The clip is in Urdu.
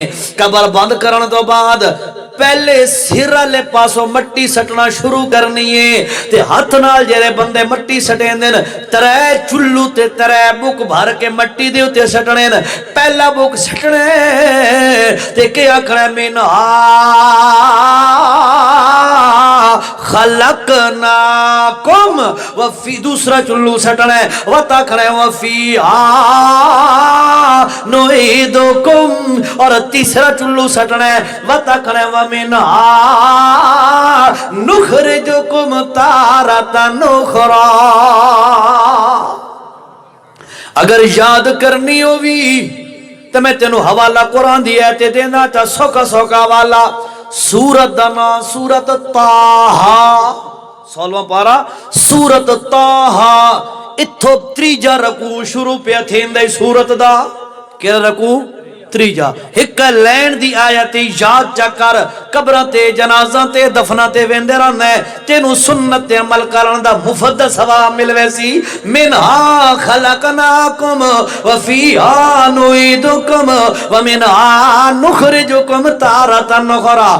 قبر بند کرن تو بعد پہلے سر والے پاسوں مٹی سٹنا شروع کرنی ہے تے ہاتھ نال جڑے بندے مٹی سٹیں دین ترے چلو تے ترے بک بھر کے مٹی دے اوتے سٹنے پہلا بک سٹنے تے کہ آکھنا مینا خلقناکم وفی دوسرا چلو سٹنا وتا کھڑے وفی نعیدکم اور تیسرا چلو سٹنا وتا کھڑے ومنہا نخرجکم تارتا نخرا اگر یاد کرنی ہوئی تو میں تینوں حوالہ قرآن دیا تے دینا تا سوکا سوکا والا سورت دنا سورت طاہا سولواں پارا سورت طاہا اتھو تریجا رکو شروع پہ تھین دے سورت دا کیا رکو تریجا ایک لین دی آیتی یاد چکر قبرہ تے جنازہ تے دفنہ تے ویندران ہے تینو سنت تے عمل کرن دا مفد ثواب ملوے سی منہا خلقناکم وفیہا نعیدکم ومنہا نخرجکم تارتا نخرا